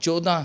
14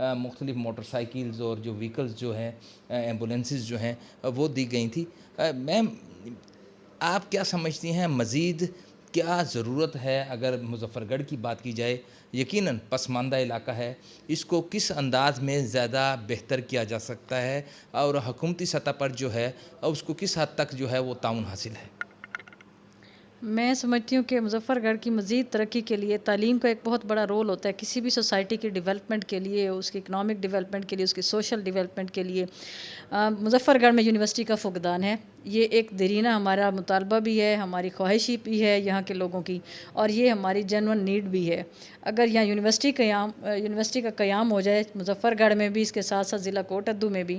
مختلف motor cycles اور جو وہیکلز جو ہیں ایمبولینسز جو ہیں وہ دی گئی تھی. میم آپ کیا سمجھتی ہیں مزید کیا ضرورت ہے اگر مظفر گڑھ کی بات کی جائے؟ یقیناً پسماندہ علاقہ ہے, اس کو کس انداز میں زیادہ بہتر کیا جا سکتا ہے اور حکومتی سطح پر جو ہے اس کو کس حد تک جو ہے وہ تعاون حاصل ہے؟ میں سمجھتی ہوں کہ مظفر گڑھ کی مزید ترقی کے لیے تعلیم کا ایک بہت بڑا رول ہوتا ہے کسی بھی سوسائٹی کی ڈیولپمنٹ کے لیے, اس کی اکنامک ڈیولپمنٹ کے لیے, اس کی سوشل ڈیولپمنٹ کے لیے. مظفر گڑھ میں یونیورسٹی کا فقدان ہے. یہ ایک دیرینہ ہمارا مطالبہ بھی ہے, ہماری خواہش بھی ہے یہاں کے لوگوں کی, اور یہ ہماری جینون نیڈ بھی ہے. اگر یہاں یونیورسٹی کا قیام ہو جائے مظفر گڑھ میں بھی, اس کے ساتھ ساتھ ضلع کوٹدو میں بھی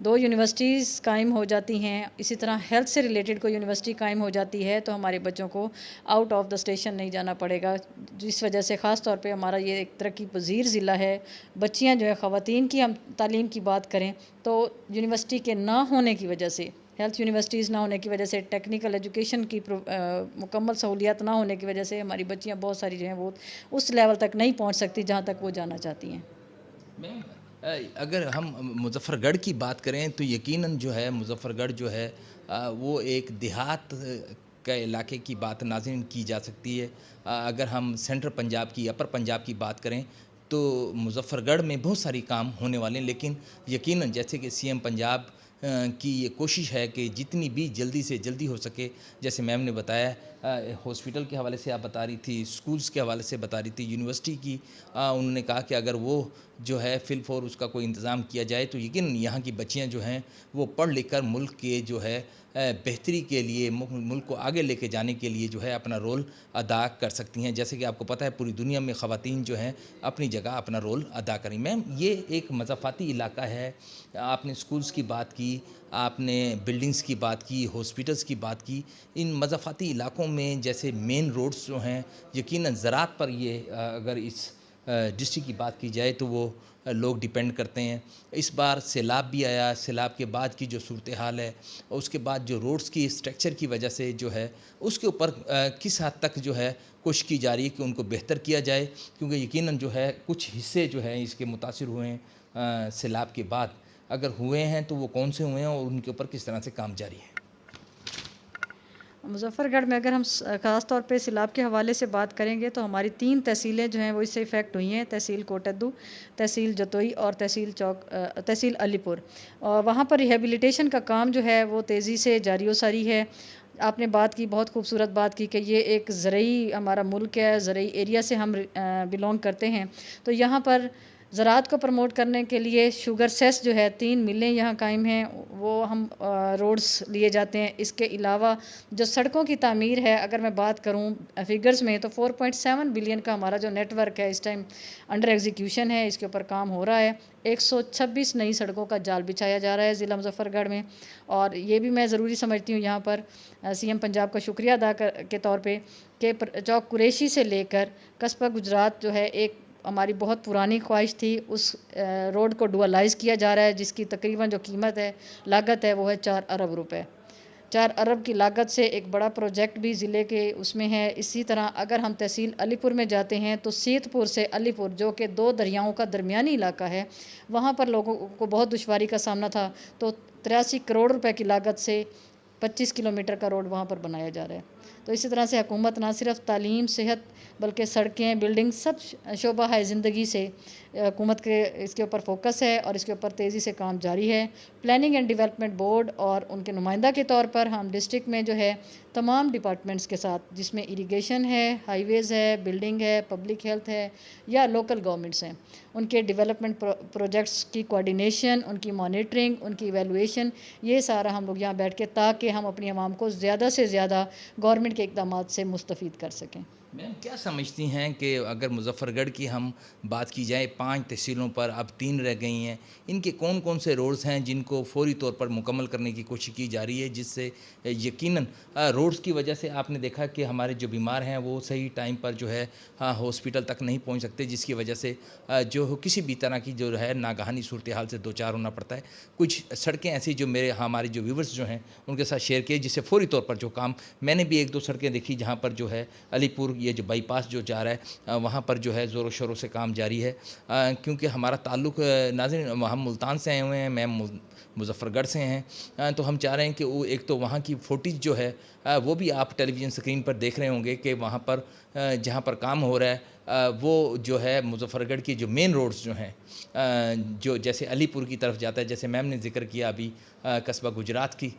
2 یونیورسٹیز قائم ہو جاتی ہیں, اسی طرح ہیلتھ سے ریلیٹڈ کوئی یونیورسٹی قائم ہو جاتی ہے تو ہمارے بچوں کو آؤٹ آف دا اسٹیشن نہیں جانا پڑے گا, جس وجہ سے خاص طور پہ ہمارا یہ ایک ترقی پذیر ضلع ہے. بچیاں جو ہے, خواتین کی ہم تعلیم کی بات کریں تو یونیورسٹی کے نہ ہونے کی وجہ سے, ہیلتھ یونیورسٹیز نہ ہونے کی وجہ سے, ٹیکنیکل ایجوکیشن کی مکمل سہولیات نہ ہونے کی وجہ سے ہماری بچیاں بہت ساری جو ہیں وہ اس لیول تک نہیں پہنچ سکتی جہاں تک وہ جانا چاہتی ہیں. اگر ہم مظفر گڑھ کی بات کریں تو یقیناً جو ہے مظفر گڑھ جو ہے وہ ایک دیہات کا علاقے کی بات ناظرین کی جا سکتی ہے. اگر ہم سینٹرل پنجاب کی, اپر پنجاب کی بات کریں تو مظفر گڑھ میں بہت ساری کام ہونے والے ہیں, لیکن یقیناً جیسے کہ سی ایم پنجاب کی یہ کوشش ہے کہ جتنی بھی جلدی سے جلدی ہو سکے, جیسے میم نے بتایا ہاسپٹل کے حوالے سے آپ بتا رہی تھی, اسکولز کے حوالے سے بتا رہی تھی, یونیورسٹی کی انہوں نے کہا کہ اگر وہ جو ہے فل فور اس کا کوئی انتظام کیا جائے تو یقیناً یہاں کی بچیاں جو ہیں وہ پڑھ لکھ کر ملک کے جو ہے بہتری کے لیے, ملک کو آگے لے کے جانے کے لیے جو ہے اپنا رول ادا کر سکتی ہیں. جیسے کہ آپ کو پتہ ہے پوری دنیا میں خواتین جو ہیں اپنی جگہ اپنا رول ادا کریں. میم یہ ایک مضافاتی علاقہ ہے, آپ نے اسکولز کی بات کی, آپ نے بلڈنگز کی بات کی, ہاسپٹلز کی بات کی. ان مضافاتی علاقوں میں جیسے مین روڈز جو ہیں یقیناً زراعت پر یہ اگر اس ڈسٹرکٹ کی بات کی جائے تو وہ لوگ ڈیپینڈ کرتے ہیں. اس بار سیلاب بھی آیا, سیلاب کے بعد کی جو صورتحال ہے اور اس کے بعد جو روڈز کی اسٹرکچر کی وجہ سے جو ہے اس کے اوپر کس حد تک جو ہے کوشش کی جا رہی ہے کہ ان کو بہتر کیا جائے, کیونکہ یقیناً جو ہے کچھ حصے جو ہیں اس کے متاثر ہوئے ہیں سیلاب کے بعد. اگر ہوئے ہیں تو وہ کون سے ہوئے ہیں اور ان کے اوپر کس طرح سے کام جاری ہے؟ مظفر گڑھ میں اگر ہم خاص طور پہ سیلاب کے حوالے سے بات کریں گے تو ہماری 3 تحصیلیں جو ہیں وہ اس سے افیکٹ ہوئی ہیں, تحصیل کوٹدو, تحصیل جتوئی اور تحصیل علی پور. اور وہاں پر ریہیبلیٹیشن کا کام جو ہے وہ تیزی سے جاری و ساری ہے. آپ نے بات کی, بہت خوبصورت بات کی کہ یہ ایک زرعی ہمارا ملک ہے, زرعی ایریا سے ہم بلونگ کرتے ہیں, تو یہاں پر زراعت کو پروموٹ کرنے کے لیے شوگر سیس جو ہے 3 ملیں یہاں قائم ہیں, وہ ہم روڈز لیے جاتے ہیں. اس کے علاوہ جو سڑکوں کی تعمیر ہے, اگر میں بات کروں فگرز میں تو 4.7 بلین کا ہمارا جو نیٹ ورک ہے اس ٹائم انڈر ایگزیکیوشن ہے, اس کے اوپر کام ہو رہا ہے. 126 نئی سڑکوں کا جال بچھایا جا رہا ہے ضلع مظفر گڑھ میں. اور یہ بھی میں ضروری سمجھتی ہوں یہاں پر سی ایم پنجاب کا شکریہ ادا کے طور پہ کہ چوک قریشی سے لے کر قصبہ گجرات جو ہے ایک ہماری بہت پرانی خواہش تھی, اس روڈ کو ڈوالائز کیا جا رہا ہے, جس کی تقریباً جو قیمت ہے, لاگت ہے, وہ ہے 4 ارب روپے. 4 ارب کی لاگت سے ایک بڑا پروجیکٹ بھی ضلع کے اس میں ہے. اسی طرح اگر ہم تحصیل علی پور میں جاتے ہیں تو سیت پور سے علی پور جو کہ 2 دریاؤں کا درمیانی علاقہ ہے, وہاں پر لوگوں کو بہت دشواری کا سامنا تھا, تو 83 کروڑ روپے کی لاگت سے 25 کلومیٹر کا روڈ وہاں پر بنایا جا رہا ہے. تو اسی طرح سے حکومت نہ صرف تعلیم, صحت, بلکہ سڑکیں, بلڈنگ, سب شعبہ ہے زندگی سے حکومت کے اس کے اوپر فوکس ہے اور اس کے اوپر تیزی سے کام جاری ہے. پلاننگ اینڈ ڈیولپمنٹ بورڈ اور ان کے نمائندہ کے طور پر ہم ڈسٹرکٹ میں جو ہے تمام ڈپارٹمنٹس کے ساتھ, جس میں اریگیشن ہے, ہائی ویز ہے, بلڈنگ ہے, پبلک ہیلتھ ہے یا لوکل گورنمنٹس ہیں, ان کے ڈیولپمنٹ پروجیکٹس کی کوارڈینیشن, ان کی مانیٹرنگ, ان کی ایویلویشن, یہ سارا ہم لوگ یہاں بیٹھ کے تاکہ ہم اپنی عوام کو زیادہ سے زیادہ گورنمنٹ کے اقدامات سے مستفید کر سکیں. میم کیا سمجھتی ہیں کہ اگر مظفر گڑھ کی ہم بات کی جائے 5 تحصیلوں پر اب 3 رہ گئی ہیں, ان کے کون کون سے روڈز ہیں جن کو فوری طور پر مکمل کرنے کی کوشش کی جا رہی ہے, جس سے یقیناً روڈز کی وجہ سے آپ نے دیکھا کہ ہمارے جو بیمار ہیں وہ صحیح ٹائم پر جو ہے ہاسپٹل تک نہیں پہنچ سکتے, جس کی وجہ سے جو کسی بھی طرح کی جو ہے ناگہانی صورتحال سے دوچار ہونا پڑتا ہے. کچھ سڑکیں ایسی جو ہمارے جو ویورز جو ہیں ان کے ساتھ شیئر کیے, جس سے فوری طور پر جو کام, میں نے بھی 1-2 سڑکیں دیکھی جہاں پر جو ہے علی پور یہ جو بائی پاس جو جا رہا ہے وہاں پر جو ہے زور و شوروں سے کام جاری ہے، کیونکہ ہمارا تعلق ناظرین ہم ملتان سے آئے ہوئے ہیں، میں مظفر گڑھ سے ہیں، تو ہم چاہ رہے ہیں کہ وہ ایک تو وہاں کی فوٹیج جو ہے وہ بھی آپ ٹیلی ویژن سکرین پر دیکھ رہے ہوں گے کہ وہاں پر جہاں پر کام ہو رہا ہے وہ جو ہے مظفر گڑھ کی جو مین روڈز جو ہیں جو جیسے علی پور کی طرف جاتا ہے، جیسے میم نے ذکر کیا ابھی قصبہ گجرات کی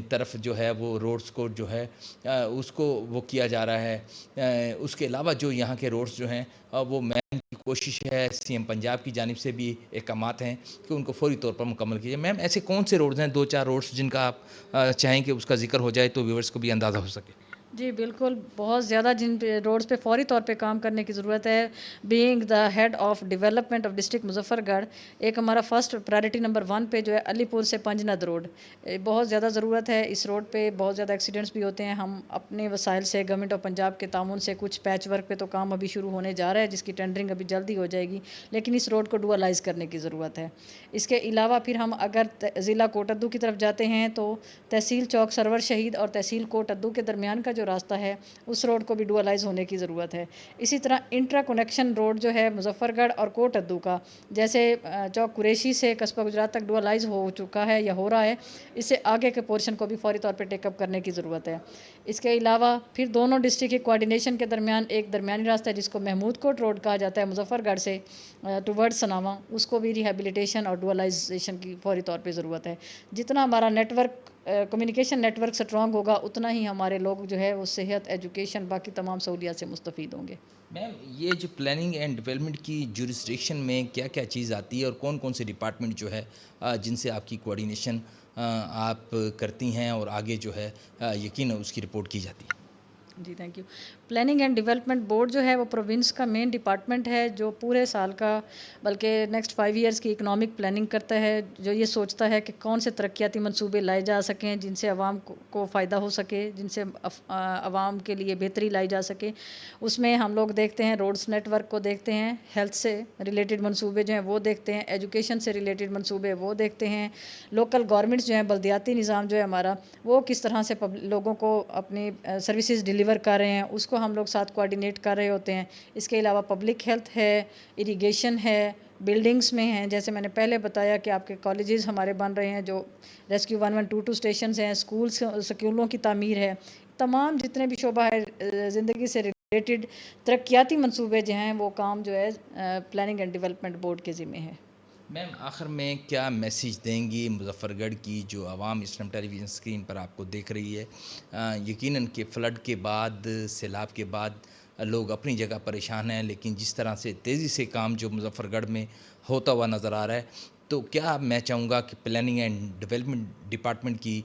طرف جو ہے وہ روڈز کو جو ہے اس کو وہ کیا جا رہا ہے، اس کے علاوہ جو یہاں کے روڈز جو ہیں وہ میم کی کوشش ہے، سی ایم پنجاب کی جانب سے بھی احکامات ہیں کہ ان کو فوری طور پر مکمل کیجیے۔ میم ایسے کون سے روڈز ہیں 2-4 روڈز جن کا آپ چاہیں کہ اس کا ذکر ہو جائے تو ویورز کو بھی اندازہ ہو سکے؟ جی بالکل، بہت زیادہ جن پہ روڈز پہ فوری طور پہ کام کرنے کی ضرورت ہے۔ Being the head of development of district Muzaffargarh, ایک ہمارا فرسٹ پرائرٹی نمبر 1 پہ جو ہے علی پور سے پنجند روڈ، بہت زیادہ ضرورت ہے۔ اس روڈ پہ بہت زیادہ ایکسیڈنٹس بھی ہوتے ہیں۔ ہم اپنے وسائل سے گورنمنٹ آف پنجاب کے تعاون سے کچھ پیچ ورک پہ تو کام ابھی شروع ہونے جا رہا ہے، جس کی ٹینڈرنگ ابھی جلدی ہو جائے گی، لیکن اس روڈ کو ڈوالائز کرنے کی ضرورت ہے۔ اس کے علاوہ پھر ہم اگر ضلع کوٹ ادو کی طرف جاتے ہیں تو تحصیل چوک سرور شہید اور تحصیل کوٹ ادو کے درمیان کا جو راستہ ہے اس روڈ کو بھی ڈوالائز ہونے کی ضرورت ہے۔ اسی طرح انٹرا کنیکشن روڈ جو ہے مظفر گڑھ اور کوٹ ادو کا، جیسے چوک قریشی سے قصبہ گجرات تک ڈوالائز ہو چکا ہے یا ہو رہا ہے، اس سے آگے کے پورشن کو بھی فوری طور پہ ٹیک اپ کرنے کی ضرورت ہے۔ اس کے علاوہ پھر دونوں ڈسٹرکٹ کی کوارڈینیشن کے درمیان ایک درمیانی راستہ ہے جس کو محمود کوٹ روڈ کہا جاتا ہے مظفر گڑھ سے ٹورڈ سناواں، اس کو بھی ریہیبلیٹیشن اور ڈوالائزیشن کی فوری طور پہ ضرورت ہے۔ جتنا ہمارا network communication network strong ہوگا اتنا ہی ہمارے لوگ جو ہے وہ صحت، ایجوکیشن، باقی تمام سہولیات سے مستفید ہوں گے۔ میم یہ جو پلاننگ اینڈ ڈیولپمنٹ کی جورسڈکشن میں کیا کیا چیز آتی ہے اور کون کون سے ڈپارٹمنٹ جو ہے جن سے آپ کی کوارڈینیشن آپ کرتی ہیں اور آگے جو ہے یقیناً اس کی رپورٹ کی جاتی ہے؟ جی thank you. Planning and development board جو ہے وہ پروونس کا مین ڈپارٹمنٹ ہے، جو پورے سال کا بلکہ نیکسٹ 5 ایئرس کی اکنامک پلاننگ کرتا ہے، جو یہ سوچتا ہے کہ کون سے ترقیاتی منصوبے لائے جا سکیں جن سے عوام کو فائدہ ہو سکے، جن سے عوام کے لیے بہتری لائی جا سکے۔ اس میں ہم لوگ دیکھتے ہیں روڈز نیٹ ورک کو دیکھتے ہیں، ہیلتھ سے ریلیٹڈ منصوبے جو ہیں وہ دیکھتے ہیں، ایجوکیشن سے ریلیٹڈ منصوبے وہ دیکھتے ہیں، لوکل گورنمنٹس جو ہیں بلدیاتی نظام جو ہے ہمارا وہ کس طرح سے لوگوں کو اپنی سروسز ڈیلیور کر رہے ہیں، اس کو ہم لوگ ساتھ کوارڈینیٹ کر رہے ہوتے ہیں۔ اس کے علاوہ پبلک ہیلتھ ہے، اریگیشن ہے، بلڈنگز میں ہیں، جیسے میں نے پہلے بتایا کہ آپ کے کالجز ہمارے بن رہے ہیں جو ریسکیو 1122 اسٹیشنز ہیں، سکولوں کی تعمیر ہے، تمام جتنے بھی شعبہ ہے زندگی سے ریلیٹڈ ترقیاتی منصوبے جو ہیں وہ کام جو ہے پلاننگ اینڈ ڈیولپمنٹ بورڈ کے ذمہ ہے۔ میم آخر میں کیا میسیج دیں گی مظفر گڑھ کی جو عوام اس ٹائم ٹیلی ویژن اسکرین پر آپ کو دیکھ رہی ہے؟ یقیناً کہ فلڈ کے بعد، سیلاب کے بعد لوگ اپنی جگہ پریشان ہیں، لیکن جس طرح سے تیزی سے کام جو مظفر گڑھ میں ہوتا ہوا نظر آ رہا ہے، تو کیا میں چاہوں گا کہ پلاننگ اینڈ ڈیولپمنٹ ڈپارٹمنٹ کی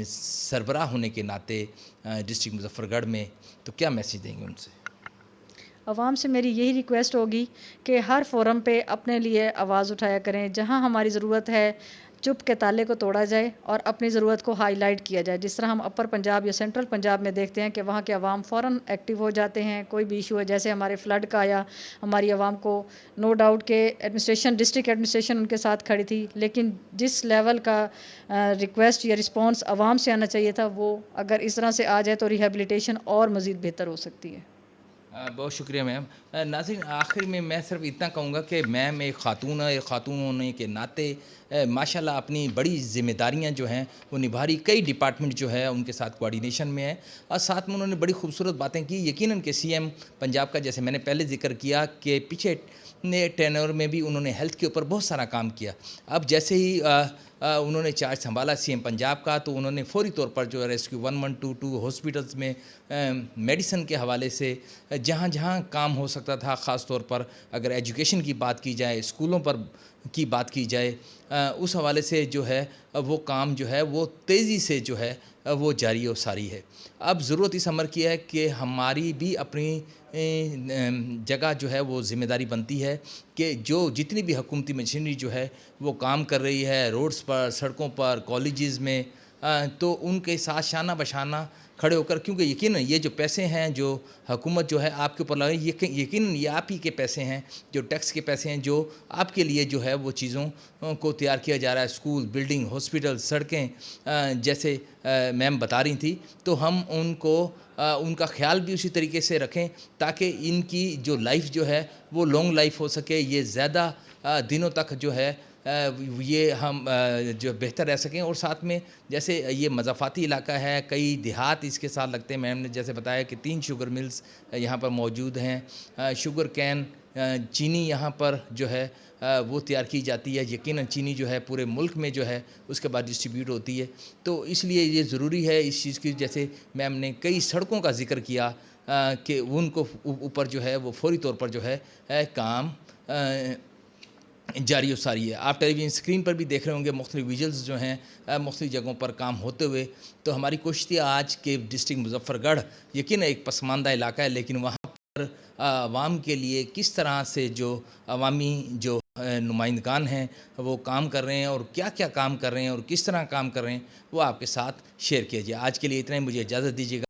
سربراہ ہونے کے ناطے ڈسٹرکٹ مظفر گڑھ میں تو کیا میسیج دیں گے ان سے؟ عوام سے میری یہی ریکویسٹ ہوگی کہ ہر فورم پہ اپنے لیے آواز اٹھایا کریں، جہاں ہماری ضرورت ہے چپ کے تالے کو توڑا جائے اور اپنی ضرورت کو ہائی لائٹ کیا جائے۔ جس طرح ہم اپر پنجاب یا سینٹرل پنجاب میں دیکھتے ہیں کہ وہاں کے عوام فوراً ایکٹیو ہو جاتے ہیں، کوئی بھی ایشو ہے، جیسے ہمارے فلڈ کا آیا، ہماری عوام کو نو ڈاؤٹ کہ ایڈمنسٹریشن، ڈسٹرکٹ ایڈمنسٹریشن ان کے ساتھ کھڑی تھی، لیکن جس لیول کا ریکویسٹ یا رسپانس عوام سے آنا چاہیے تھا وہ اگر اس طرح سے آ جائے تو ریہیبلیٹیشن اور مزید بہتر ہو سکتی ہے۔ بہت شکریہ میم۔ ناظرین آخر میں صرف اتنا کہوں گا کہ میم ایک خاتون ہے، ایک خاتون ہونے کے ناطے ماشاءاللہ اپنی بڑی ذمہ داریاں جو ہیں وہ نبھا رہی، کئی ڈپارٹمنٹ جو ہے ان کے ساتھ کوارڈینیشن میں ہے، اور ساتھ میں انہوں نے بڑی خوبصورت باتیں کی۔ یقیناً کہ سی ایم پنجاب کا جیسے میں نے پہلے ذکر کیا کہ پیچھے ٹینور میں بھی انہوں نے ہیلتھ کے اوپر بہت سارا کام کیا، اب جیسے ہی انہوں نے چارج سنبھالا سی ایم پنجاب کا تو انہوں نے فوری طور پر جو ریسکیو 1122 ہاسپٹلز میں میڈیسن کے حوالے سے جہاں جہاں کام ہو سکتا تھا، خاص طور پر اگر ایجوکیشن کی بات کی جائے، اسکولوں پر کی بات کی جائے، اس حوالے سے جو ہے وہ کام جو ہے وہ تیزی سے جو ہے وہ جاری و ساری ہے۔ اب ضرورت اس امر کی ہے کہ ہماری بھی اپنی جگہ جو ہے وہ ذمہ داری بنتی ہے کہ جو جتنی بھی حکومتی مشینری جو ہے وہ کام کر رہی ہے، روڈز پر، سڑکوں پر، کالجز میں، تو ان کے ساتھ شانہ بشانہ کھڑے ہو کر، کیونکہ یقیناً یہ جو پیسے ہیں جو حکومت جو ہے آپ کے اوپر لگائی، یقیناً یہ آپ ہی کے پیسے ہیں، جو ٹیکس کے پیسے ہیں، جو آپ کے لیے جو ہے وہ چیزوں کو تیار کیا جا رہا ہے، اسکول، بلڈنگ، ہاسپٹل، سڑکیں، جیسے میم بتا رہی تھی، تو ہم ان کا خیال بھی اسی طریقے سے رکھیں تاکہ ان کی جو لائف جو ہے وہ لانگ لائف ہو سکے، یہ زیادہ دنوں تک جو ہے یہ ہم جو بہتر رہ سکیں. اور ساتھ میں جیسے یہ مضافاتی علاقہ ہے، کئی دیہات اس کے ساتھ لگتے ہیں. میم نے جیسے بتایا کہ 3 شوگر ملز یہاں پر موجود ہیں، شوگر کین، چینی یہاں پر جو ہے وہ تیار کی جاتی ہے. یقیناً چینی جو ہے پورے ملک میں جو ہے اس کے بعد ڈسٹریبیوٹ ہوتی ہے. تو اس لیے یہ ضروری ہے اس چیز کی. جیسے میم نے کئی سڑکوں کا ذکر کیا کہ ان کو اوپر جو ہے وہ فوری طور پر جو ہے کام جاری و ساری ہے. آپ ٹیلی ویژن اسکرین پر بھی دیکھ رہے ہوں گے مختلف ویژلز جو ہیں مختلف جگہوں پر کام ہوتے ہوئے. تو ہماری کوشش تھی آج کے ڈسٹرکٹ مظفر گڑھ یقیناً ایک پسماندہ علاقہ ہے، لیکن وہاں پر عوام کے لیے کس طرح سے جو عوامی جو نمائندگان ہیں وہ کام کر رہے ہیں اور کیا کیا کام کر رہے ہیں اور کس طرح کام کر رہے ہیں وہ آپ کے ساتھ شیئر کیا جائے. آج کے لیے اتنا ہی، مجھے اجازت دیجیے گا.